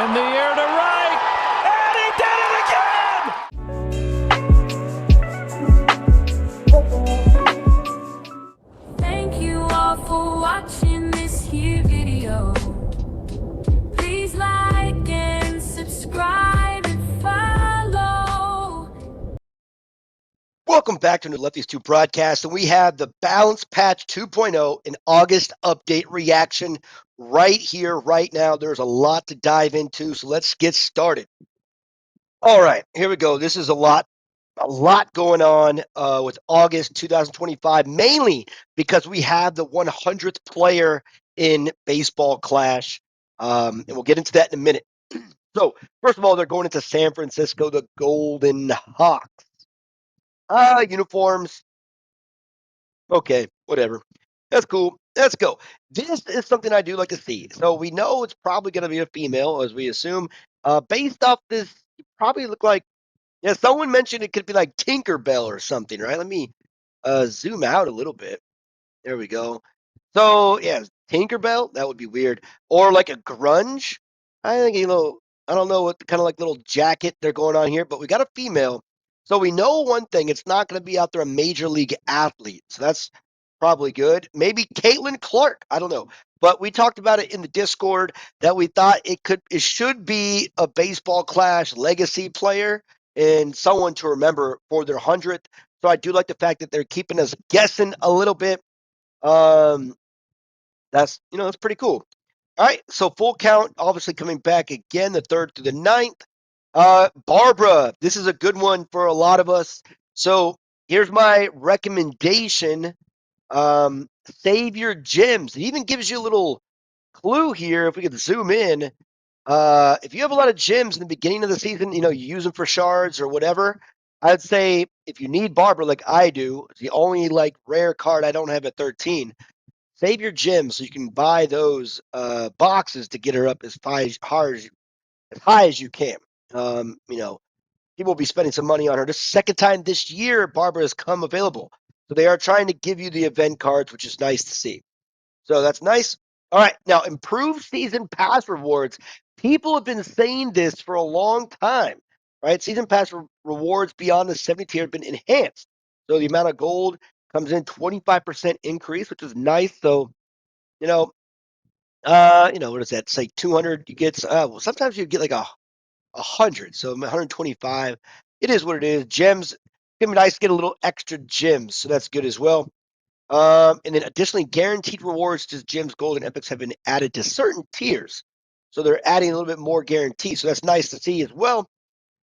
In the air to right, and he did it again! Thank you all for watching this here video. Please like and subscribe and follow. Welcome back to the Lefties 2 broadcast, and we have the Balance Patch 2.0 in August update reaction right here, right now. There's a lot to dive into, so let's get started. All right, here we go. This is a lot going on with August 2025, mainly because we have the 100th player in Baseball Clash, and we'll get into that in a minute. So, first of all, they're going into San Francisco, the Golden Hawks. Uniforms. Okay, whatever. That's cool. Let's go. This is something I do like to see. So we know it's probably going to be a female, as we assume. Based off this, you probably look like, yeah, someone mentioned it could be like Tinkerbell or something, right? Let me zoom out a little bit. There we go. So, yeah, Tinkerbell, that would be weird. Or like a grunge. I think, I don't know what kind of like little jacket they're going on here, but we got a female. So we know one thing, it's not going to be out there a major league athlete. So that's probably good. Maybe Caitlin Clark, I don't know. But we talked about it in the Discord that we thought it should be a Baseball Clash legacy player and someone to remember for their 100th. So I do like the fact that they're keeping us guessing a little bit. That's pretty cool. All right, so full count, obviously coming back again, the 3rd through the 9th. Barbara, this is a good one for a lot of us. So here's my recommendation. Save your gems. It even gives you a little clue here. If we could zoom in, if you have a lot of gems in the beginning of the season, you use them for shards or whatever. I'd say if you need Barbara like I do, it's the only like rare card I don't have at 13. Save your gems so you can buy those boxes to get her up as high as you can. People will be spending some money on her. This second time this year, Barbara has come available. So they are trying to give you the event cards, which is nice to see. So that's nice. All right, now improved season pass rewards. People have been saying this for a long time, right? Season pass rewards beyond the 70 tier have been enhanced. So the amount of gold comes in 25% increase, which is nice. So, what is that? It's like 200. You get well, sometimes you get like a 100, so 125. It is what it is. Gems, it's gonna be nice to get a little extra gems, so that's good as well. And then additionally, guaranteed rewards to gems, gold, and epics have been added to certain tiers, so they're adding a little bit more guarantee. So that's nice to see as well.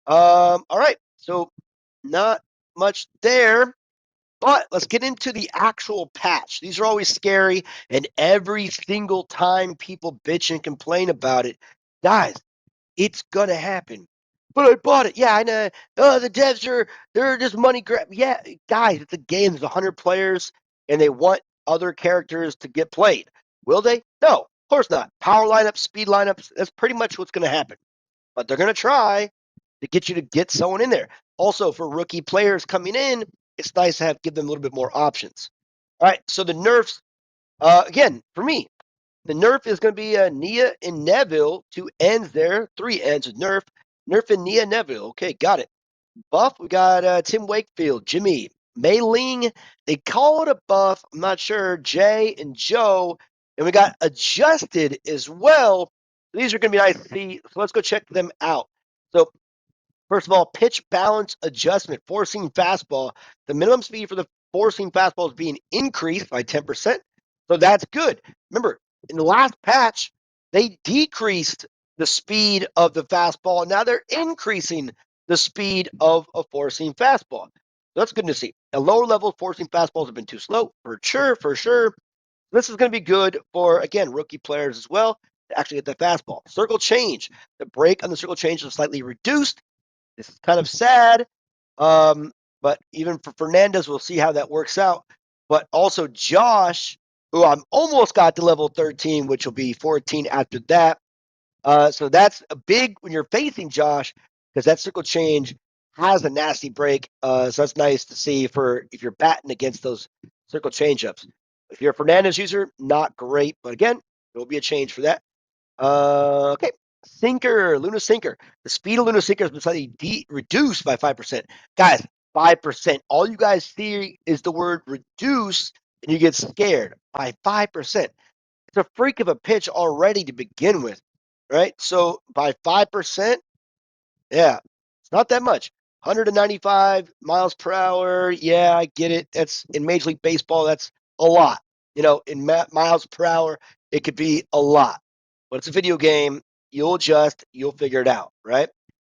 All right, so not much there. But let's get into the actual patch. These are always scary, and every single time people bitch and complain about it, guys, it's gonna happen. But I bought it. Yeah, I know. Oh, the devs they're just money grab. Yeah, guys, it's a game. There's 100 players, and they want other characters to get played. Will they? No, of course not. Power lineups, speed lineups. That's pretty much what's gonna happen. But they're gonna try to get you to get someone in there. Also, for rookie players coming in, it's nice to give them a little bit more options. All right, so the nerfs, again, for me, the nerf is going to be Nia and Neville, 2 ends there, 3 ends with nerf. Nerf and Nia Neville. Okay, got it. Buff, we got Tim Wakefield, Jimmy, Mei Ling. They call it a buff. I'm not sure. Jay and Joe. And we got adjusted as well. These are going to be nice to see. So let's go check them out. So first of all, pitch balance adjustment, four-seam fastball. The minimum speed for the four-seam fastball is being increased by 10%. So that's good. Remember, in the last patch, they decreased the speed of the fastball. And now they're increasing the speed of a four-seam fastball. So that's good to see. At lower levels, four-seam fastballs have been too slow, for sure. This is going to be good for, again, rookie players as well to actually get the fastball. Circle change. The break on the circle change is slightly reduced. This is kind of sad, but even for Fernandez, we'll see how that works out. But also Josh, who I'm almost got to level 13, which will be 14 after that. So that's a big when you're facing Josh, because that circle change has a nasty break. So that's nice to see for if you're batting against those circle changeups. If you're a Fernandez user, not great, but again, there will be a change for that. Okay, Sinker, Luna Sinker. The speed of Luna Sinker has been slightly reduced by 5%. Guys, 5%. All you guys see is the word reduce, and you get scared by 5%. It's a freak of a pitch already to begin with, right? So by 5%, yeah, it's not that much. 195 miles per hour. Yeah, I get it. That's in Major League Baseball. That's a lot. In miles per hour, it could be a lot. But it's a video game. You'll adjust. You'll figure it out, right?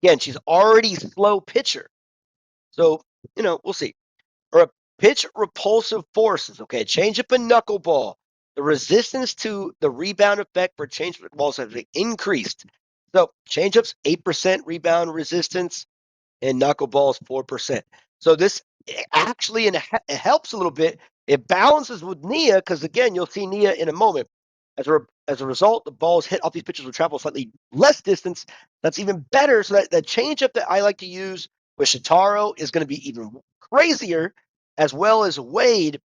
Again, she's already slow pitcher. So, we'll see. Or a pitch repulsive forces. Okay, change up a knuckleball. The resistance to the rebound effect for change up balls has increased. So changeups 8% rebound resistance, and knuckleballs 4%. So this actually it helps a little bit. It balances with Nia because again you'll see Nia in a moment. As a result, the balls hit off these pitches will travel slightly less distance. That's even better. So that changeup that I like to use with Shitaro is going to be even crazier, as well as Wade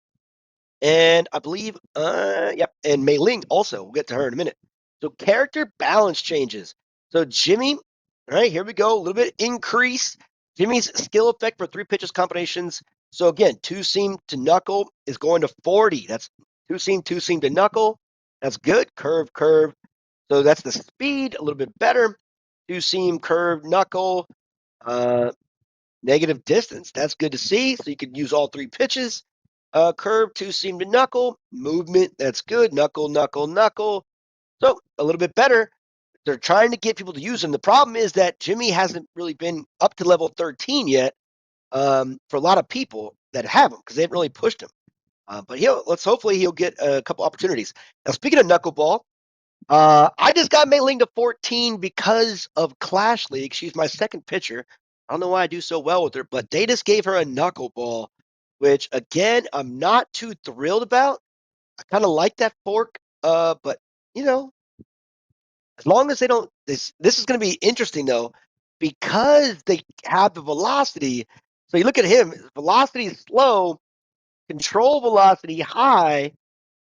and I believe, yep, and Mei Ling also. We'll get to her in a minute. So character balance changes. So Jimmy, all right, here we go. A little bit increase. Jimmy's skill effect for 3 pitches combinations. So again, 2-seam to knuckle is going to 40. That's 2-seam to knuckle. That's good. Curve, curve. So that's the speed, a little bit better. 2-seam, curve, knuckle, negative distance. That's good to see. So you could use all 3 pitches. Curve, 2-seam to knuckle. Movement, that's good. Knuckle, knuckle, knuckle. So a little bit better. They're trying to get people to use them. The problem is that Jimmy hasn't really been up to level 13 yet for a lot of people that have him because they haven't really pushed him. But hopefully he'll get a couple opportunities. Now, speaking of knuckleball, I just got Mei Ling to 14 because of Clash League. She's my second pitcher. I don't know why I do so well with her, but they just gave her a knuckleball, which again I'm not too thrilled about. I kind of like that fork, but you know, as long as they don't, this is going to be interesting though, because they have the velocity. So you look at him, velocity is slow, control velocity high,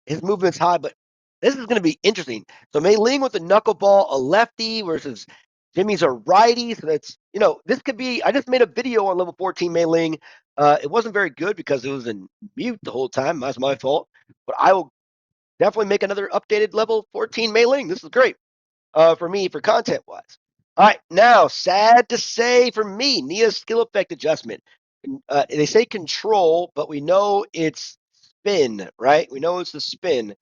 his movement's high, but this is going to be interesting. So Mei Ling with the knuckleball, a lefty versus Jimmy's a righty. So that's, this could be, I just made a video on level 14 Mei Ling. It wasn't very good because it was in mute the whole time. That's my fault. But I will definitely make another updated level 14 Mei Ling. This is great for me for content wise. All right, now sad to say for me, Nia's skill effect adjustment. They say control, but we know it's spin, right? We know it's the spin.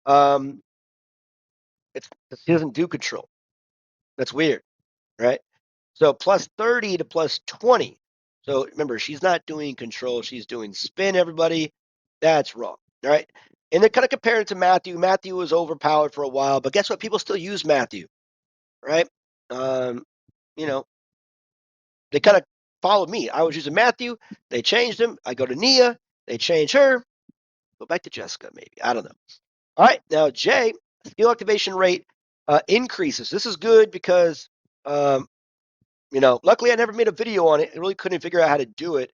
Um, she doesn't do control. That's weird, right? So plus 30 to plus 20. So remember, she's not doing control. She's doing spin, everybody. That's wrong, all right? And they're kind of comparing it to Matthew. Matthew was overpowered for a while, but guess what? People still use Matthew, right? Um, you know, they kind of followed me. I was using Matthew. They changed him. I go to Nia. They change her. Go back to Jessica, maybe. I don't know. All right, now Jay, skill activation rate increases. This is good because, luckily I never made a video on it. I really couldn't figure out how to do it,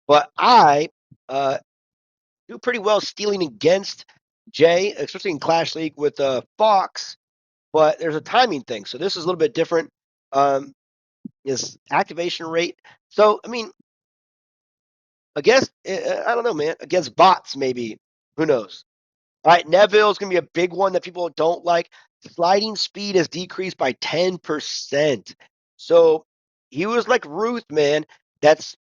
but I do pretty well stealing against Jay, especially in Clash League with Fox. But there's a timing thing, so this is a little bit different. This activation rate. So I mean, I guess I don't know, man. Against bots, maybe. Who knows? All right, Neville's going to be a big one that people don't like. Sliding speed has decreased by 10%. So he was like Ruth, man. It's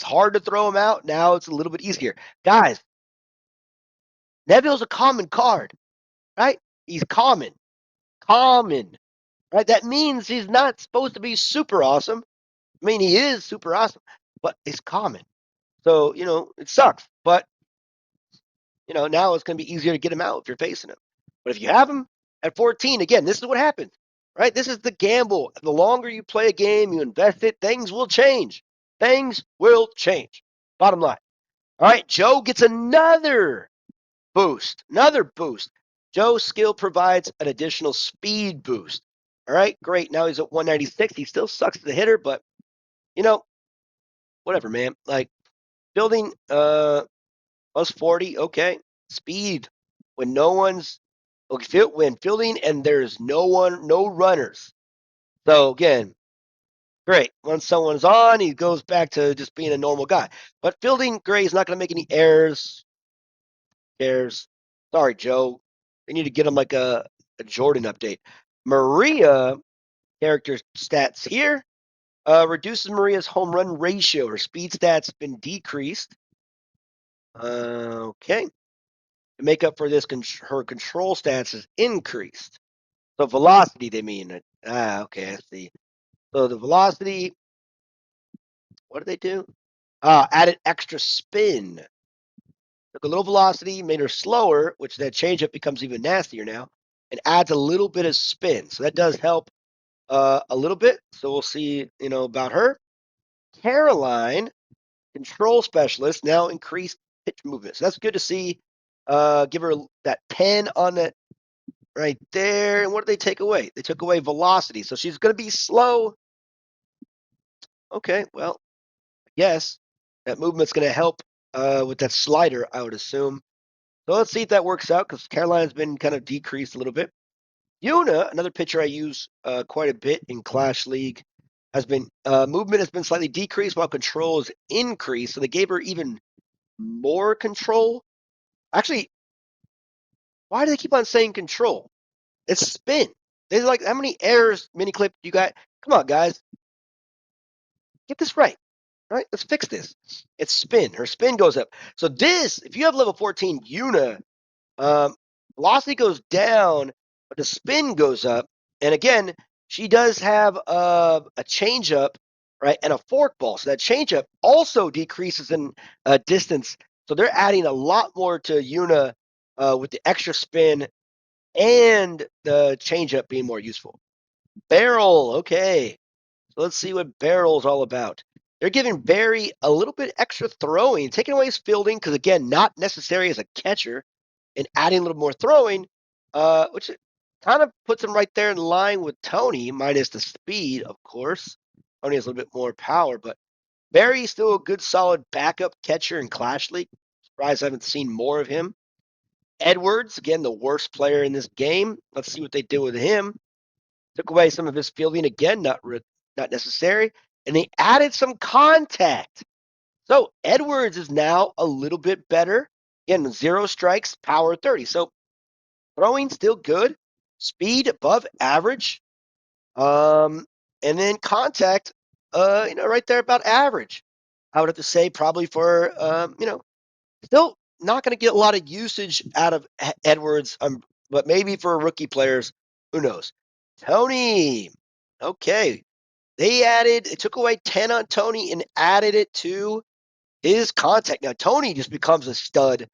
hard to throw him out. Now it's a little bit easier. Guys, Neville's a common card, right? He's common. Common. Right? That means he's not supposed to be super awesome. I mean, he is super awesome, but it's common. So, it sucks. But now it's going to be easier to get him out if you're facing him. But if you have him at 14, again, this is what happens, right? This is the gamble. The longer you play a game, you invest it, things will change. Things will change. Bottom line. All right, Joe gets another boost. Another boost. Joe's skill provides an additional speed boost. All right, great. Now he's at 196. He still sucks as a hitter, but, whatever, man. Like, building plus 40, okay. Speed when no one's when fielding and there's no runners. So again, great. Once someone's on, he goes back to just being a normal guy. But fielding Gray is not going to make any errors. Cares. Sorry, Joe. They need to get him like a Jordan update. Maria character stats here reduces Maria's home run ratio. Her speed stats been decreased. Okay. To make up for this, her control stats is increased. So velocity, they mean. Okay, I see. So the velocity, what did they do? Added extra spin. Took a little velocity, made her slower, which that changeup becomes even nastier now, and adds a little bit of spin. So that does help a little bit. So we'll see, about her. Caroline, control specialist, now increased pitch movement. So that's good to see. Give her that 10 on that right there. And what did they take away? They took away velocity. So she's going to be slow. Okay, well, yes, that movement's going to help with that slider, I would assume. So let's see if that works out because Caroline's been kind of decreased a little bit. Yuna, another pitcher I use quite a bit in Clash League, has been movement has been slightly decreased while control is increased. So they gave her even more control. Actually, why do they keep on saying control? It's spin. They're like, how many errors mini clip you got? Come on, guys, get this right. All right, let's fix this. It's spin. Her spin goes up. So this, if you have level 14 Yuna, Um, velocity goes down, but the spin goes up. And again, she does have a changeup, right, and a forkball. So that changeup also decreases in distance. So they're adding a lot more to Yuna with the extra spin and the changeup being more useful. Barrel, okay. So let's see what Barrel's all about. They're giving Barry a little bit extra throwing, taking away his fielding because again, not necessary as a catcher and adding a little more throwing, which kind of puts him right there in line with Tony, minus the speed, of course. Tony has a little bit more power, but Barry's still a good, solid backup catcher in Clash League. Surprised I haven't seen more of him. Edwards, again, the worst player in this game. Let's see what they do with him. Took away some of his fielding again, not necessary, and they added some contact. So Edwards is now a little bit better. Again, 0 strikes, power 30. So throwing still good, speed above average, and then contact, right there about average. I would have to say probably for, still not going to get a lot of usage out of Edwards, but maybe for rookie players, who knows? Tony, okay, they took away 10 on Tony and added it to his contact. Now Tony just becomes a stud.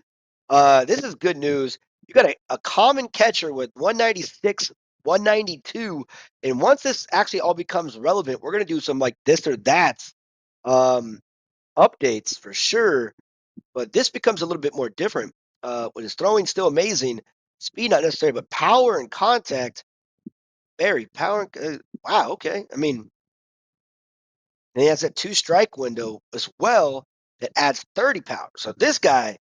This is good news. You got a common catcher with 196, 192, and once this actually all becomes relevant, we're gonna do some like this or that um, updates for sure. But this becomes a little bit more different. With his throwing still amazing, speed not necessary, but power and contact, very power. Wow, okay. I mean, and he has that 2 strike window as well that adds 30 power. So this guy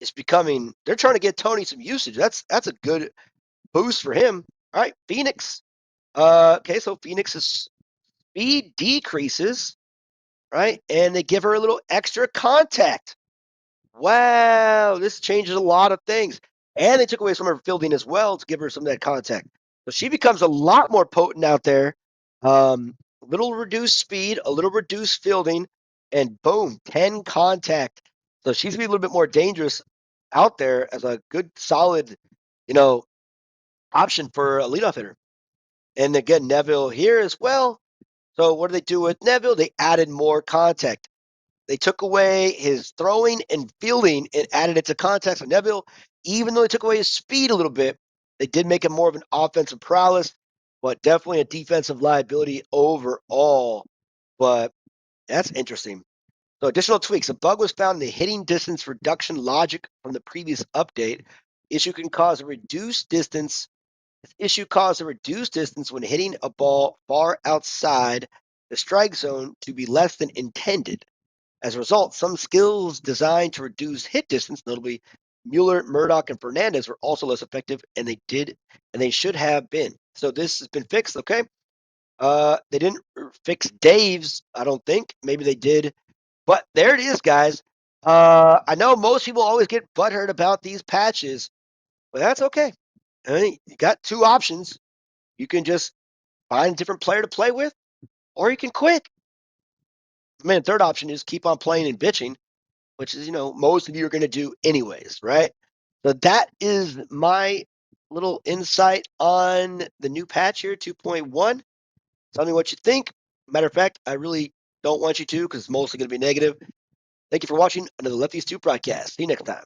is becoming. They're trying to get Tony some usage. That's a good boost for him. All right, Phoenix. Okay, so Phoenix's speed decreases, right? And they give her a little extra contact. Wow, this changes a lot of things. And they took away some of her fielding as well to give her some of that contact. So she becomes a lot more potent out there. A little reduced speed, a little reduced fielding, and boom, 10 contact. So she's gonna be a little bit more dangerous out there as a good, solid, you know, option for a leadoff hitter. And again, Neville here as well. So what do they do with Neville? They added more contact. They took away his throwing and fielding and added it to contact. So Neville, even though they took away his speed a little bit, they did make him more of an offensive prowess, but definitely a defensive liability overall. But that's interesting. So additional tweaks. A bug was found in the hitting distance reduction logic from the previous update. Issue can cause a reduced distance. This issue caused a reduced distance when hitting a ball far outside the strike zone to be less than intended. As a result, some skills designed to reduce hit distance, notably Mueller, Murdoch, and Fernandez, were also less effective, and they should have been. So this has been fixed, okay? They didn't fix Dave's, I don't think. Maybe they did. But there it is, guys. I know most people always get butthurt about these patches, but that's okay. I mean, you got two options. You can just find a different player to play with, or you can quit. I mean, the third option is keep on playing and bitching, which is, most of you are going to do anyways, right? So that is my little insight on the new patch here, 2.1. Tell me what you think. Matter of fact, I really don't want you to because it's mostly going to be negative. Thank you for watching another Lefties 2 broadcast. See you next time.